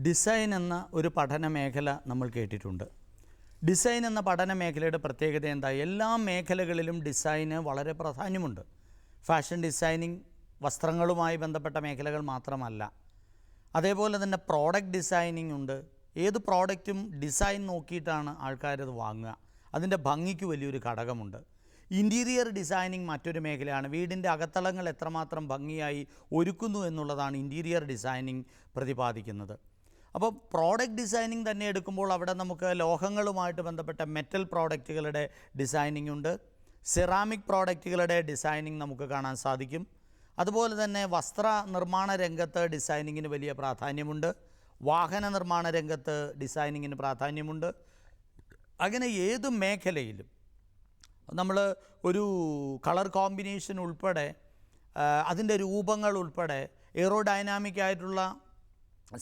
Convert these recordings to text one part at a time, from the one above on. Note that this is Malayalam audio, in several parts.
ഡിസൈൻ എന്ന ഒരു പഠന മേഖല നമ്മൾ കേട്ടിട്ടുണ്ട്. ഡിസൈൻ എന്ന പഠന മേഖലയുടെ പ്രത്യേകത എന്താ? എല്ലാ മേഖലകളിലും ഡിസൈന് വളരെ പ്രാധാന്യമുണ്ട്. ഫാഷൻ ഡിസൈനിങ് വസ്ത്രങ്ങളുമായി ബന്ധപ്പെട്ട മേഖലകൾ മാത്രമല്ല, അതേപോലെ തന്നെ പ്രോഡക്റ്റ് ഡിസൈനിങ് ഉണ്ട്. ഏത് പ്രോഡക്റ്റും ഡിസൈൻ നോക്കിയിട്ടാണ് ആൾക്കാരത് വാങ്ങുക. അതിൻ്റെ ഭംഗിക്ക് വലിയൊരു ഘടകമുണ്ട്. ഇൻറ്റീരിയർ ഡിസൈനിങ് മറ്റൊരു മേഖലയാണ്. വീടിൻ്റെ അകത്തളങ്ങൾ എത്രമാത്രം ഭംഗിയായി ഒരുക്കുന്നു എന്നുള്ളതാണ് ഇൻറ്റീരിയർ ഡിസൈനിങ് പ്രതിപാദിക്കുന്നത്. അപ്പോൾ പ്രോഡക്റ്റ് ഡിസൈനിങ് തന്നെ എടുക്കുമ്പോൾ അവിടെ നമുക്ക് ലോഹങ്ങളുമായിട്ട് ബന്ധപ്പെട്ട മെറ്റൽ പ്രോഡക്റ്റുകളുടെ ഡിസൈനിങ് ഉണ്ട്. സെറാമിക് പ്രോഡക്റ്റുകളുടെ ഡിസൈനിങ് നമുക്ക് കാണാൻ സാധിക്കും. അതുപോലെ തന്നെ വസ്ത്ര നിർമ്മാണ രംഗത്ത് ഡിസൈനിങ്ങിന് വലിയ പ്രാധാന്യമുണ്ട്. വാഹന നിർമ്മാണ രംഗത്ത് ഡിസൈനിങ്ങിന് പ്രാധാന്യമുണ്ട്. അങ്ങനെ ഏത് മേഖലയിലും നമ്മൾ ഒരു കളർ കോമ്പിനേഷൻ ഉൾപ്പെടെ അതിൻ്റെ രൂപങ്ങൾ ഉൾപ്പെടെ എയറോഡൈനാമിക് ആയിട്ടുള്ള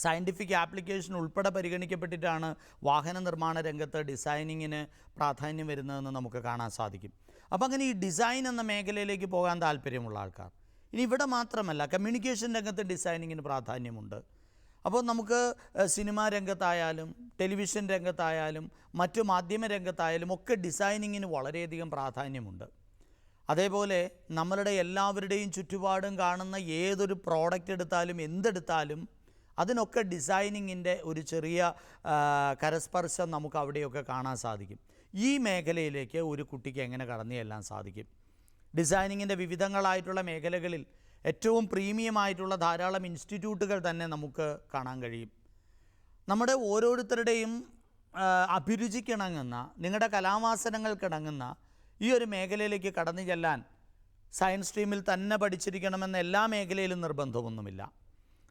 സയൻറ്റിഫിക് ആപ്ലിക്കേഷൻ ഉൾപ്പെടെ പരിഗണിക്കപ്പെട്ടിട്ടാണ് വാഹന നിർമ്മാണ രംഗത്ത് ഡിസൈനിങ്ങിന് പ്രാധാന്യം വരുന്നതെന്ന് നമുക്ക് കാണാൻ സാധിക്കും. അപ്പോൾ അങ്ങനെ ഈ ഡിസൈൻ എന്ന മേഖലയിലേക്ക് പോകാൻ താല്പര്യമുള്ള ആൾക്കാർ, ഇനി ഇവിടെ മാത്രമല്ല കമ്മ്യൂണിക്കേഷൻ രംഗത്ത് ഡിസൈനിങ്ങിന് പ്രാധാന്യമുണ്ട്. അപ്പോൾ നമുക്ക് സിനിമാ രംഗത്തായാലും ടെലിവിഷൻ രംഗത്തായാലും മറ്റു മാധ്യമ രംഗത്തായാലും ഒക്കെ ഡിസൈനിങ്ങിന് വളരെയധികം പ്രാധാന്യമുണ്ട്. അതേപോലെ നമ്മളുടെ എല്ലാവരുടെയും ചുറ്റുപാടും കാണുന്ന ഏതൊരു പ്രോഡക്റ്റ് എടുത്താലും എന്തെടുത്താലും അതിനൊക്കെ ഡിസൈനിങ്ങിൻ്റെ ഒരു ചെറിയ കരസ്പർശം നമുക്ക് അവിടെയൊക്കെ കാണാൻ സാധിക്കും. ഈ മേഖലയിലേക്ക് ഒരു കുട്ടിക്ക് എങ്ങനെ കടന്നു ചെല്ലാൻ സാധിക്കും? ഡിസൈനിങ്ങിൻ്റെ വിവിധങ്ങളായിട്ടുള്ള മേഖലകളിൽ ഏറ്റവും പ്രീമിയമായിട്ടുള്ള ധാരാളം ഇൻസ്റ്റിറ്റ്യൂട്ടുകൾ തന്നെ നമുക്ക് കാണാൻ കഴിയും. നമ്മുടെ ഓരോരുത്തരുടെയും അഭിരുചിക്കിണങ്ങുന്ന, നിങ്ങളുടെ കലാവാസനകൾക്കിണങ്ങുന്ന ഈ ഒരു മേഖലയിലേക്ക് കടന്നു ചെല്ലാൻ സയൻസ് സ്ട്രീമിൽ തന്നെ പഠിച്ചിരിക്കണമെന്ന് എല്ലാ മേഖലയിലും നിർബന്ധമൊന്നുമില്ല.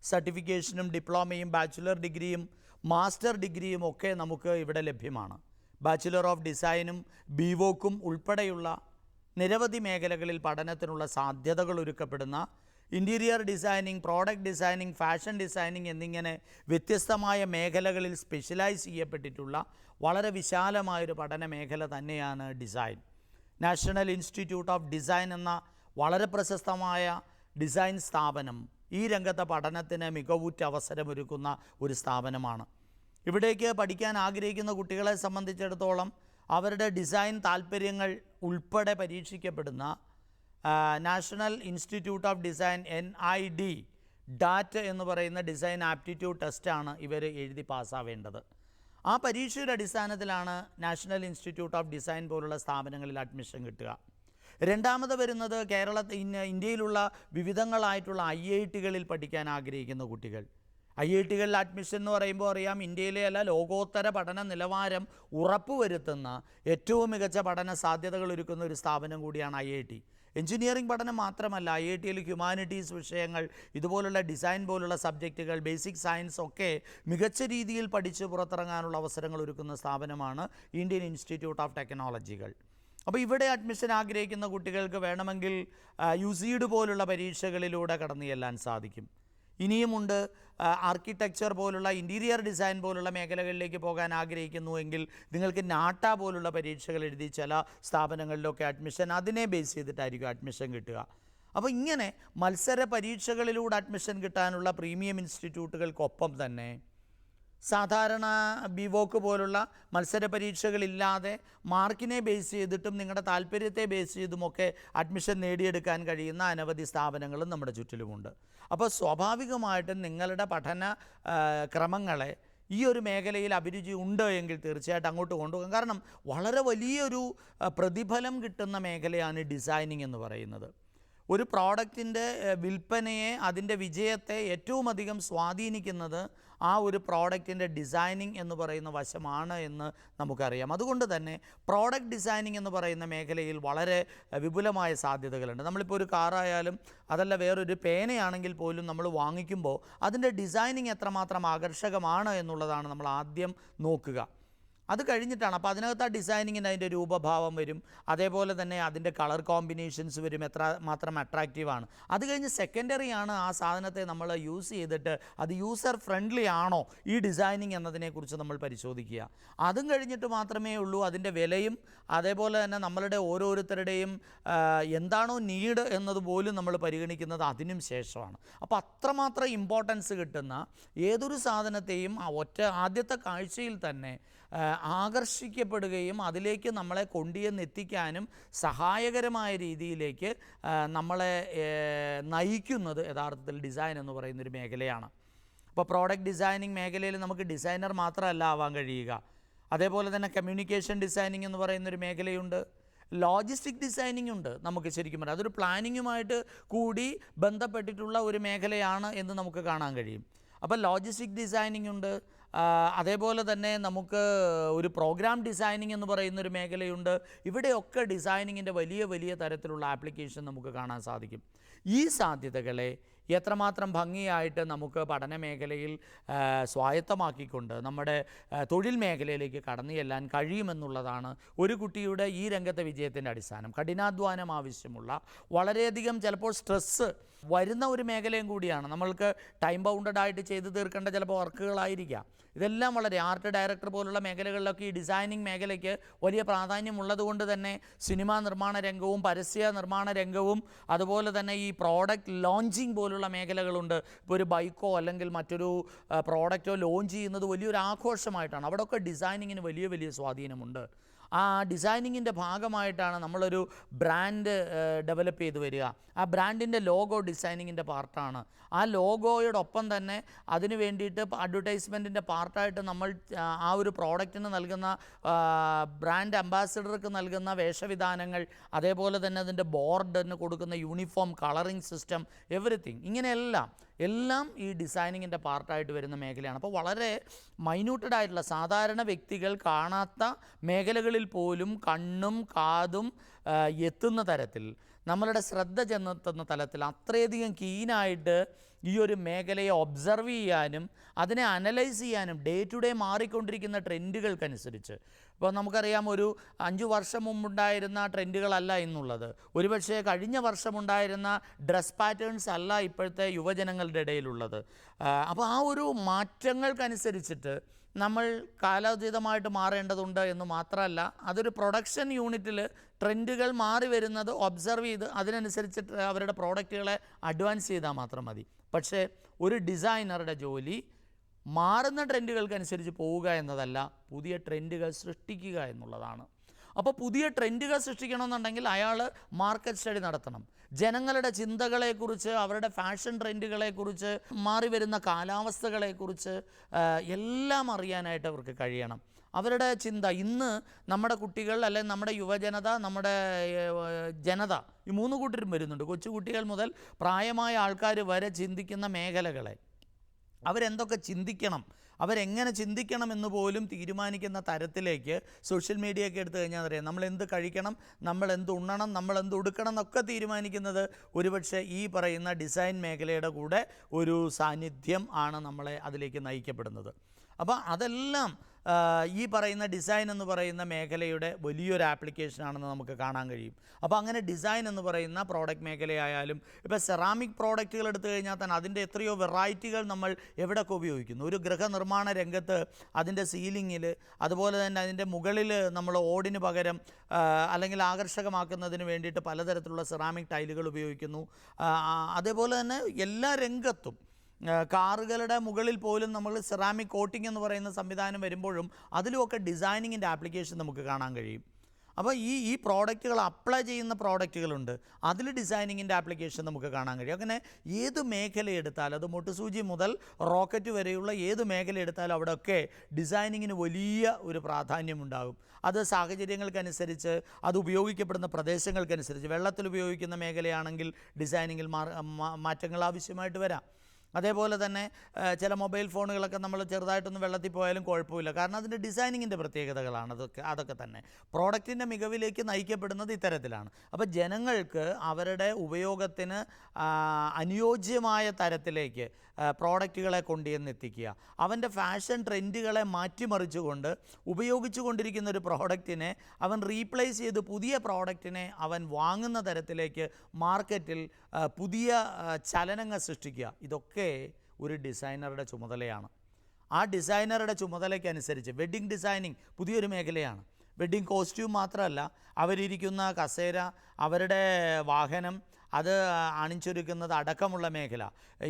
സർട്ടിഫിക്കേഷനും ഡിപ്ലോമയും ബാച്ചുലർ ഡിഗ്രിയും മാസ്റ്റർ ഡിഗ്രിയും ഒക്കെ നമുക്ക് ഇവിടെ ലഭ്യമാണ്. ബാച്ചുലർ ഓഫ് ഡിസൈനും ബിവോക്കും ഉൾപ്പെടെയുള്ള നിരവധി മേഖലകളിൽ പഠനത്തിനുള്ള സാധ്യതകൾ ഒരുക്കപ്പെടുന്ന interior designing, product designing, fashion designing എന്നിങ്ങനെ വ്യത്യസ്തമായ മേഖലകളിൽ സ്പെഷ്യലൈസ് ചെയ്യപ്പെട്ടിട്ടുള്ള വളരെ വിശാലമായൊരു പഠന മേഖല തന്നെയാണ് design. National institute of design എന്ന വളരെ പ്രശസ്തമായ ഡിസൈൻ സ്ഥാപനം ഈ രംഗത്തെ പഠനത്തിന് മികവുറ്റ അവസരമൊരുക്കുന്ന ഒരു സ്ഥാപനമാണ്. ഇവിടേക്ക് പഠിക്കാൻ ആഗ്രഹിക്കുന്ന കുട്ടികളെ സംബന്ധിച്ചിടത്തോളം അവരുടെ ഡിസൈൻ താൽപ്പര്യങ്ങൾ ഉൾപ്പെടെ പരീക്ഷിക്കപ്പെടുന്ന national institute of design NID DAT എന്ന് പറയുന്ന ഡിസൈൻ ആപ്റ്റിറ്റ്യൂഡ് ടെസ്റ്റാണ് ഇവർ എഴുതി പാസ്സാവേണ്ടത്. ആ പരീക്ഷയുടെ അടിസ്ഥാനത്തിലാണ് നാഷണൽ ഇൻസ്റ്റിറ്റ്യൂട്ട് ഓഫ് ഡിസൈൻ പോലുള്ള സ്ഥാപനങ്ങളിൽ അഡ്മിഷൻ കിട്ടുക. രണ്ടാമത് വരുന്നത് ഇന്ത്യയിലുള്ള വിവിധങ്ങളായിട്ടുള്ള IITകളിൽ പഠിക്കാൻ ആഗ്രഹിക്കുന്ന കുട്ടികൾ. IITകളിൽ അഡ്മിഷൻ എന്ന് പറയുമ്പോൾ അറിയാം, ഇന്ത്യയിലെ അല്ല ലോകോത്തര പഠന നിലവാരം ഉറപ്പുവരുത്തുന്ന ഏറ്റവും മികച്ച പഠന സാധ്യതകൾ ഒരുക്കുന്ന ഒരു സ്ഥാപനം കൂടിയാണ് IIT. എഞ്ചിനീയറിംഗ് പഠനം മാത്രമല്ല, IITയിൽ ഹ്യൂമാനിറ്റീസ് വിഷയങ്ങൾ, ഇതുപോലുള്ള ഡിസൈൻ പോലുള്ള സബ്ജക്റ്റുകൾ, ബേസിക് സയൻസ് ഒക്കെ മികച്ച രീതിയിൽ പഠിച്ച് പുറത്തിറങ്ങാനുള്ള അവസരങ്ങൾ ഒരുക്കുന്ന സ്ഥാപനമാണ് ഇന്ത്യൻ ഇൻസ്റ്റിറ്റ്യൂട്ട് ഓഫ് ടെക്നോളജികൾ. അപ്പോൾ ഇവിടെ അഡ്മിഷൻ ആഗ്രഹിക്കുന്ന കുട്ടികൾക്ക് വേണമെങ്കിൽ UCED പോലുള്ള പരീക്ഷകളിലൂടെ കടന്നു ചെല്ലാൻ സാധിക്കും. ഇനിയുമുണ്ട് ആർക്കിടെക്ചർ പോലുള്ള ഇൻറ്റീരിയർ ഡിസൈൻ പോലുള്ള മേഖലകളിലേക്ക് പോകാൻ ആഗ്രഹിക്കുന്നുവെങ്കിൽ നിങ്ങൾക്ക് നാട്ട പോലുള്ള പരീക്ഷകൾ എഴുതി ചില സ്ഥാപനങ്ങളിലൊക്കെ അഡ്മിഷൻ അതിനെ ബേസ് ചെയ്തിട്ടായിരിക്കും അഡ്മിഷൻ കിട്ടുക. അപ്പോൾ ഇങ്ങനെ മത്സര പരീക്ഷകളിലൂടെ അഡ്മിഷൻ കിട്ടാനുള്ള പ്രീമിയം ഇൻസ്റ്റിറ്റ്യൂട്ടുകൾക്കൊപ്പം തന്നെ സാധാരണ ബിവോക്ക് പോലുള്ള മത്സര പരീക്ഷകളില്ലാതെ മാർക്കിനെ ബേസ് ചെയ്തിട്ടും നിങ്ങളുടെ താല്പര്യത്തെ ബേസ് ചെയ്തുമൊക്കെ അഡ്മിഷൻ നേടിയെടുക്കാൻ കഴിയുന്ന അനവധി സ്ഥാപനങ്ങളും നമ്മുടെ ചുറ്റിലുമുണ്ട്. അപ്പോൾ സ്വാഭാവികമായിട്ടും നിങ്ങളുടെ പഠന ക്രമങ്ങളെ ഈ ഒരു മേഖലയിൽ അഭിരുചി ഉണ്ട് എങ്കിൽ തീർച്ചയായിട്ടും അങ്ങോട്ട് കൊണ്ടുപോകാം. കാരണം വളരെ വലിയൊരു പ്രതിഫലം കിട്ടുന്ന മേഖലയാണ് ഡിസൈനിങ് എന്ന് പറയുന്നത്. ഒരു പ്രോഡക്റ്റിൻ്റെ വിൽപ്പനയെ, അതിൻ്റെ വിജയത്തെ ഏറ്റവും അധികം സ്വാധീനിക്കുന്നത് ആ ഒരു പ്രോഡക്റ്റിൻ്റെ ഡിസൈനിങ് എന്ന് പറയുന്ന വശമാണ് എന്ന് നമുക്കറിയാം. അതുകൊണ്ട് തന്നെ പ്രോഡക്റ്റ് ഡിസൈനിങ് എന്ന് പറയുന്ന മേഖലയിൽ വളരെ വിപുലമായ സാധ്യതകളുണ്ട്. നമ്മളിപ്പോൾ ഒരു കാറായാലും അതല്ല വേറൊരു പേനയാണെങ്കിൽ പോലും നമ്മൾ വാങ്ങിക്കുമ്പോൾ അതിൻ്റെ ഡിസൈനിങ് എത്രമാത്രം ആകർഷകമാണ് എന്നുള്ളതാണ് നമ്മൾ ആദ്യം നോക്കുക. അത് കഴിഞ്ഞിട്ടാണ്. അപ്പോൾ അതിനകത്ത് ആ ഡിസൈനിങ്ങിന് അതിൻ്റെ രൂപഭാവം വരും, അതേപോലെ തന്നെ അതിൻ്റെ കളർ കോമ്പിനേഷൻസ് വരും, എത്ര മാത്രം അട്രാക്റ്റീവാണ്. അത് കഴിഞ്ഞ് സെക്കൻഡറിയാണ് ആ സാധനത്തെ നമ്മൾ യൂസ് ചെയ്തിട്ട് അത് യൂസർ ഫ്രണ്ട്ലി ആണോ ഈ ഡിസൈനിങ് എന്നതിനെക്കുറിച്ച് നമ്മൾ പരിശോധിക്കുക. അതും കഴിഞ്ഞിട്ട് മാത്രമേ ഉള്ളൂ അതിൻ്റെ വിലയും അതേപോലെ തന്നെ നമ്മളുടെ ഓരോരുത്തരുടെയും എന്താണോ നീഡ് എന്നതുപോലും നമ്മൾ പരിഗണിക്കുന്നത് അതിനും ശേഷമാണ്. അപ്പോൾ അത്രമാത്രം ഇമ്പോർട്ടൻസ് കിട്ടുന്ന ഏതൊരു സാധനത്തെയും ആദ്യത്തെ കാഴ്ചയിൽ തന്നെ ആകർഷിക്കപ്പെടുകയും അതിലേക്ക് നമ്മളെ കൊണ്ടുവന്നെത്തിക്കാനും സഹായകരമായ രീതിയിലേക്ക് നമ്മളെ നയിക്കുന്നത് യഥാർത്ഥത്തിൽ ഡിസൈൻ എന്ന് പറയുന്നൊരു മേഖലയാണ്. അപ്പോൾ പ്രോഡക്റ്റ് ഡിസൈനിങ് മേഖലയിൽ നമുക്ക് ഡിസൈനർ മാത്രമല്ല ആവാൻ കഴിയുക, അതേപോലെ തന്നെ കമ്മ്യൂണിക്കേഷൻ ഡിസൈനിങ് എന്ന് പറയുന്നൊരു മേഖലയുണ്ട്, ലോജിസ്റ്റിക് ഡിസൈനിങ് ഉണ്ട്. നമുക്ക് ശരിക്കും പറയാം അതൊരു പ്ലാനിങ്ങുമായിട്ട് കൂടി ബന്ധപ്പെട്ടിട്ടുള്ള ഒരു മേഖലയാണ് എന്ന് നമുക്ക് കാണാൻ കഴിയും. അപ്പോൾ ലോജിസ്റ്റിക് ഡിസൈനിങ് ഉണ്ട്, അതേപോലെ തന്നെ നമുക്ക് ഒരു പ്രോഗ്രാം ഡിസൈനിങ് എന്ന് പറയുന്നൊരു മേഖലയുണ്ട്. ഇവിടെയൊക്കെ ഡിസൈനിങ്ങിൻ്റെ വലിയ വലിയ തരത്തിലുള്ള ആപ്ലിക്കേഷൻ നമുക്ക് കാണാൻ സാധിക്കും. ഈ സാധ്യതകളെ എത്രമാത്രം ഭംഗിയായിട്ട് നമുക്ക് പഠന മേഖലയിൽ സ്വായത്തമാക്കിക്കൊണ്ട് നമ്മുടെ തൊഴിൽ മേഖലയിലേക്ക് കടന്നു ചെല്ലാൻ കഴിയുമെന്നുള്ളതാണ് ഒരു കുട്ടിയുടെ ഈ രംഗത്തെ വിജയത്തിൻ്റെ അടിസ്ഥാനം. കഠിനാധ്വാനം ആവശ്യമുള്ള, വളരെയധികം ചിലപ്പോൾ സ്ട്രെസ്സ് വരുന്ന ഒരു മേഖലയും കൂടിയാണ്. നമ്മൾക്ക് ടൈം ബൗണ്ടഡ് ആയിട്ട് ചെയ്തു തീർക്കേണ്ട ചിലപ്പോൾ വർക്കുകളായിരിക്കാം. ഇതെല്ലാം വളരെ ആർട്ട് ഡയറക്ടർ പോലുള്ള മേഖലകളിലൊക്കെ ഈ ഡിസൈനിങ് മേഖലയ്ക്ക് വലിയ പ്രാധാന്യമുള്ളതുകൊണ്ട് തന്നെ സിനിമാ നിർമ്മാണ രംഗവും പരസ്യ നിർമ്മാണ രംഗവും അതുപോലെ തന്നെ ഈ പ്രോഡക്റ്റ് ലോഞ്ചിങ് പോലുള്ള മേഖലകളുണ്ട്. ഇപ്പോൾ ഒരു ബൈക്കോ അല്ലെങ്കിൽ മറ്റൊരു പ്രോഡക്റ്റോ ലോഞ്ച് ചെയ്യുന്നത് വലിയൊരു ആഘോഷമായിട്ടാണ്. അവിടെയൊക്കെ ഡിസൈനിങ്ങിന് വലിയ വലിയ സ്വാധീനമുണ്ട്. ആ ഡിസൈനിങ്ങിൻ്റെ ഭാഗമായിട്ടാണ് നമ്മളൊരു ബ്രാൻഡ് ഡെവലപ്പ് ചെയ്ത് വരിക. ആ ബ്രാൻഡിൻ്റെ ലോഗോ ഡിസൈനിങ്ങിൻ്റെ പാർട്ടാണ്. ആ ലോഗോയോടൊപ്പം തന്നെ അതിന് വേണ്ടിയിട്ട് അഡ്വർടൈസ്മെൻറ്റിൻ്റെ പാർട്ടായിട്ട് നമ്മൾ ആ ഒരു പ്രോഡക്റ്റിന് നൽകുന്ന ബ്രാൻഡ് അംബാസിഡർക്ക് നൽകുന്ന വേഷവിധാനങ്ങൾ, അതേപോലെ തന്നെ അതിൻ്റെ ബോർഡിന് കൊടുക്കുന്ന യൂണിഫോം, കളറിംഗ് സിസ്റ്റം, എവറിത്തിങ്, എല്ലാം ഈ ഡിസൈനിങ്ങിൻ്റെ പാർട്ടായിട്ട് വരുന്ന മേഖലയാണ്. അപ്പോൾ വളരെ മൈന്യൂട്ടഡ് ആയിട്ടുള്ള സാധാരണ വ്യക്തികൾ കാണാത്ത മേഖലകളിൽ പോലും കണ്ണും കാതും എത്തുന്ന തരത്തിൽ, നമ്മളുടെ ശ്രദ്ധ ചെന്നെത്തുന്ന തലത്തിൽ അത്രയധികം കീനായിട്ട് ഈ ഒരു മേഖലയെ ഒബ്സർവ് ചെയ്യാനും അതിനെ അനലൈസ് ചെയ്യാനും ഡേ ടു ഡേ മാറിക്കൊണ്ടിരിക്കുന്ന ട്രെൻഡുകൾക്കനുസരിച്ച്, ഇപ്പോൾ നമുക്കറിയാം ഒരു 5 വർഷം മുമ്പുണ്ടായിരുന്ന ട്രെൻഡുകളല്ല ഇന്നുള്ളത്. ഒരുപക്ഷെ കഴിഞ്ഞ വർഷമുണ്ടായിരുന്ന ഡ്രസ് പാറ്റേൺസ് അല്ല ഇപ്പോഴത്തെ യുവജനങ്ങളുടെ ഇടയിലുള്ളത്. അപ്പോൾ ആ ഒരു മാറ്റങ്ങൾക്കനുസരിച്ചിട്ട് നമ്മൾ കാലോചിതമായിട്ട് മാറേണ്ടതുണ്ട് എന്ന് മാത്രമല്ല, അതൊരു പ്രൊഡക്ഷൻ യൂണിറ്റിൽ ട്രെൻഡുകൾ മാറി വരുന്നത് ഒബ്സർവ് ചെയ്ത് അതിനനുസരിച്ചിട്ട് അവരുടെ പ്രോഡക്റ്റുകളെ അഡ്വാൻസ് ചെയ്താൽ മാത്രം മതി. പക്ഷേ ഒരു ഡിസൈനറുടെ ജോലി മാറുന്ന ട്രെൻഡുകൾക്കനുസരിച്ച് പോവുക എന്നതല്ല, പുതിയ ട്രെൻഡുകൾ സൃഷ്ടിക്കുക എന്നുള്ളതാണ്. അപ്പോൾ പുതിയ ട്രെൻഡുകൾ സൃഷ്ടിക്കണമെന്നുണ്ടെങ്കിൽ അയാൾ മാർക്കറ്റ് സ്റ്റഡി നടത്തണം. ജനങ്ങളുടെ ചിന്തകളെക്കുറിച്ച്, അവരുടെ ഫാഷൻ ട്രെൻഡുകളെക്കുറിച്ച്, മാറി വരുന്ന കാലാവസ്ഥകളെക്കുറിച്ച് എല്ലാം അറിയാനായിട്ട് അവർക്ക് കഴിയണം. അവരുടെ ചിന്ത, ഇന്ന് നമ്മുടെ കുട്ടികൾ അല്ലെങ്കിൽ നമ്മുടെ യുവജനത, നമ്മുടെ ജനത, ഈ 3 കൂട്ടരും വരുന്നുണ്ട്. കൊച്ചുകുട്ടികൾ മുതൽ പ്രായമായ ആൾക്കാർ വരെ ചിന്തിക്കുന്ന മേഖലകളെ, അവരെന്തൊക്കെ ചിന്തിക്കണം, അവരെങ്ങനെ ചിന്തിക്കണം എന്ന് പോലും തീരുമാനിക്കുന്ന തരത്തിലേക്ക് സോഷ്യൽ മീഡിയയൊക്കെ എടുത്തു കഴിഞ്ഞാൽ അറിയാം. നമ്മൾ എന്ത് കഴിക്കണം, നമ്മൾ എന്ത് ഉണ്ണണം, നമ്മൾ എന്ത് ഉടുക്കണം എന്നൊക്കെ തീരുമാനിക്കുന്നത് ഒരുപക്ഷെ ഈ പറയുന്ന ഡിസൈൻ മേഖലയുടെ കൂടെ ഒരു സാന്നിധ്യം ആണ് നമ്മളെ അതിലേക്ക് നയിക്കപ്പെടുന്നത്. അപ്പോൾ അതെല്ലാം ഈ പറയുന്ന ഡിസൈൻ എന്ന് പറയുന്ന മേഖലയുടെ വലിയൊരു ആപ്ലിക്കേഷനാണെന്ന് നമുക്ക് കാണാൻ കഴിയും. അപ്പോൾ അങ്ങനെ ഡിസൈൻ എന്ന് പറയുന്ന പ്രോഡക്റ്റ് മേഖലയായാലും, ഇപ്പോൾ സെറാമിക് പ്രോഡക്റ്റുകൾ എടുത്തു കഴിഞ്ഞാൽ തന്നെ അതിൻ്റെ എത്രയോ വെറൈറ്റികൾ നമ്മൾ എവിടെയൊക്കെ ഉപയോഗിക്കുന്നു. ഒരു ഗൃഹനിർമ്മാണ രംഗത്ത് അതിൻ്റെ സീലിങ്ങിൽ, അതുപോലെ തന്നെ അതിൻ്റെ മുകളിൽ നമ്മൾ ഓടിന് പകരം അല്ലെങ്കിൽ ആകർഷകമാക്കുന്നതിന് വേണ്ടിയിട്ട് പലതരത്തിലുള്ള സെറാമിക് ടൈലുകൾ ഉപയോഗിക്കുന്നു. അതേപോലെ തന്നെ എല്ലാ രംഗത്തും കാറുകളുടെ മുകളിൽ പോലും നമ്മൾ സെറാമിക് കോട്ടിംഗ് എന്ന് പറയുന്ന സംവിധാനം വരുമ്പോഴും അതിലുമൊക്കെ ഡിസൈനിങ്ങിൻ്റെ ആപ്ലിക്കേഷൻ നമുക്ക് കാണാൻ കഴിയും. അപ്പോൾ ഈ പ്രോഡക്റ്റുകൾ അപ്ലൈ ചെയ്യുന്ന പ്രോഡക്റ്റുകളുണ്ട്, അതിൽ ഡിസൈനിങ്ങിൻ്റെ ആപ്ലിക്കേഷൻ നമുക്ക് കാണാൻ കഴിയും. അങ്ങനെ ഏത് മേഖല എടുത്താലും, അത് മൊട്ടുസൂചി മുതൽ റോക്കറ്റ് വരെയുള്ള ഏത് മേഖല എടുത്താലും അവിടെയൊക്കെ ഡിസൈനിങ്ങിന് വലിയ ഒരു പ്രാധാന്യമുണ്ടാകും. അത് സാഹചര്യങ്ങൾക്കനുസരിച്ച്, അത് ഉപയോഗിക്കപ്പെടുന്ന പ്രദേശങ്ങൾക്കനുസരിച്ച്, വെള്ളത്തിൽ ഉപയോഗിക്കുന്ന മേഖലയാണെങ്കിൽ ഡിസൈനിങ്ങിൽ മാറ്റങ്ങൾ ആവശ്യമായിട്ട് വരാം. അതേപോലെ തന്നെ ചില മൊബൈൽ ഫോണുകളൊക്കെ നമ്മൾ ചെറുതായിട്ടൊന്ന് വെള്ളത്തിൽ പോയാലും കുഴപ്പമില്ല, കാരണം അതിൻ്റെ ഡിസൈനിങ്ങിൻ്റെ പ്രത്യേകതകളാണ് അതൊക്കെ തന്നെ പ്രോഡക്റ്റിൻ്റെ മികവിലേക്ക് നയിക്കപ്പെടുന്നത് ഇത്തരത്തിലാണ്. അപ്പോൾ ജനങ്ങൾക്ക് അവരുടെ ഉപയോഗത്തിന് അനുയോജ്യമായ തരത്തിലേക്ക് പ്രോഡക്റ്റുകളെ കൊണ്ടുവന്നെത്തിക്കുക, അവൻ്റെ ഫാഷൻ ട്രെൻഡുകളെ മാറ്റിമറിച്ചുകൊണ്ട് ഉപയോഗിച്ചു കൊണ്ടിരിക്കുന്ന ഒരു പ്രോഡക്റ്റിനെ അവൻ റീപ്ലേസ് ചെയ്ത് പുതിയ പ്രോഡക്റ്റിനെ അവൻ വാങ്ങുന്ന തരത്തിലേക്ക് മാർക്കറ്റിൽ പുതിയ ചലനങ്ങൾ സൃഷ്ടിക്കുക. ഇതൊക്കെ ഒരു ഡിസൈനറുടെ ചുമതലയാണ്. ആ ഡിസൈനറുടെ ചുമതലയ്ക്കനുസരിച്ച് വെഡ്ഡിംഗ് ഡിസൈനിങ് പുതിയൊരു മേഖലയാണ്. വെഡ്ഡിംഗ് കോസ്റ്റ്യൂം മാത്രമല്ല, അവരിയ്ക്കുന്ന കസേര, അവരുടെ വാഹനം, അത് അണിച്ചൊരുക്കുന്നത് അടക്കമുള്ള മേഖല.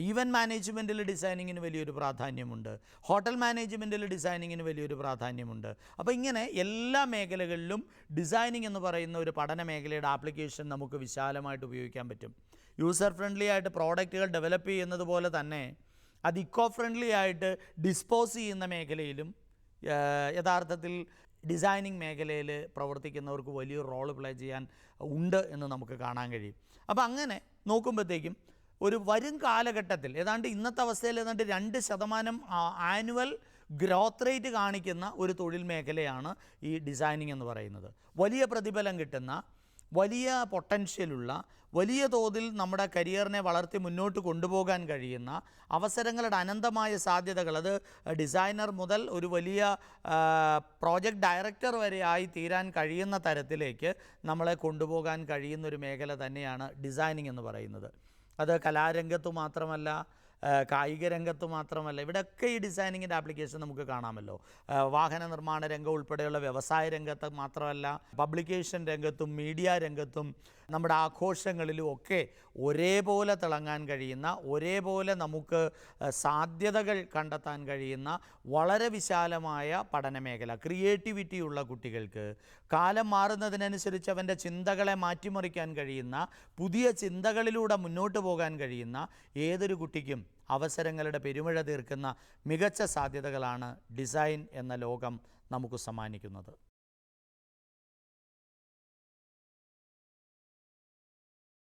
ഈവൻറ്റ് മാനേജ്മെൻറ്റിൽ ഡിസൈനിങ്ങിന് വലിയൊരു പ്രാധാന്യമുണ്ട്. ഹോട്ടൽ മാനേജ്മെൻറ്റിൽ ഡിസൈനിങ്ങിന് വലിയൊരു പ്രാധാന്യമുണ്ട്. അപ്പോൾ ഇങ്ങനെ എല്ലാ മേഖലകളിലും ഡിസൈനിങ് എന്ന് പറയുന്ന ഒരു പഠന മേഖലയുടെ ആപ്ലിക്കേഷൻ നമുക്ക് വിശാലമായിട്ട് ഉപയോഗിക്കാൻ പറ്റും. യൂസർ ഫ്രണ്ട്ലി ആയിട്ട് പ്രോഡക്റ്റുകൾ ഡെവലപ്പ് ചെയ്യുന്നത് പോലെ തന്നെ അത് ഇക്കോ ഫ്രണ്ട്ലി ആയിട്ട് ഡിസ്പോസ് ചെയ്യുന്ന മേഖലയിലും യഥാർത്ഥത്തിൽ ഡിസൈനിങ് മേഖലയിൽ പ്രവർത്തിക്കുന്നവർക്ക് വലിയൊരു റോള് പ്ലേ ചെയ്യാൻ ഉണ്ട് എന്ന് നമുക്ക് കാണാൻ കഴിയും. അപ്പോൾ അങ്ങനെ നോക്കുമ്പോഴത്തേക്കും ഒരു വരും കാലഘട്ടത്തിൽ ഏതാണ്ട് ഇന്നത്തെ അവസ്ഥയിൽ ഏതാണ്ട് 2% ആനുവൽ ഗ്രോത്ത് റേറ്റ് കാണിക്കുന്ന ഒരു തൊഴിൽ മേഖലയാണ് ഈ ഡിസൈനിങ് എന്ന് പറയുന്നത്. വലിയ പ്രതിഫലം കിട്ടുന്ന, വലിയ പൊട്ടൻഷ്യലുള്ള, വലിയ തോതിൽ നമ്മുടെ കരിയറിനെ വളർത്തി മുന്നോട്ട് കൊണ്ടുപോകാൻ കഴിയുന്ന അവസരങ്ങളുടെ അനന്തമായ സാധ്യതകൾ, അത് ഡിസൈനർ മുതൽ ഒരു വലിയ പ്രോജക്റ്റ് ഡയറക്ടർ വരെ ആയി തീരാൻ കഴിയുന്ന തരത്തിലേക്ക് നമ്മളെ കൊണ്ടുപോകാൻ കഴിയുന്നൊരു മേഖല തന്നെയാണ് ഡിസൈനിങ് എന്ന് പറയുന്നത്. അത് കലാരംഗത്ത് മാത്രമല്ല, കായിക രംഗത്ത് മാത്രമല്ല, ഇവിടെയൊക്കെ ഈ ഡിസൈനിങ്ങിൻ്റെ ആപ്ലിക്കേഷൻ നമുക്ക് കാണാമല്ലോ. വാഹന നിർമ്മാണ രംഗം ഉൾപ്പെടെയുള്ള വ്യവസായ രംഗത്ത് മാത്രമല്ല, പബ്ലിക്കേഷൻ രംഗത്തും മീഡിയ രംഗത്തും നമ്മുടെ ആഘോഷങ്ങളിലും ഒക്കെ ഒരേപോലെ തിളങ്ങാൻ കഴിയുന്ന, ഒരേപോലെ നമുക്ക് സാധ്യതകൾ കണ്ടെത്താൻ കഴിയുന്ന വളരെ വിശാലമായ പഠനമേഖല. ക്രിയേറ്റിവിറ്റിയുള്ള കുട്ടികൾക്ക് കാലം മാറുന്നതിനനുസരിച്ച് അവൻ്റെ ചിന്തകളെ മാറ്റിമറിക്കാൻ കഴിയുന്ന, പുതിയ ചിന്തകളിലൂടെ മുന്നോട്ട് പോകാൻ കഴിയുന്ന ഏതൊരു കുട്ടിക്കും അവസരങ്ങളുടെ പെരുമഴ തീർക്കുന്ന മികച്ച സാധ്യതകളാണ് ഡിസൈൻ എന്ന ലോകം നമുക്ക് സമ്മാനിക്കുന്നത്.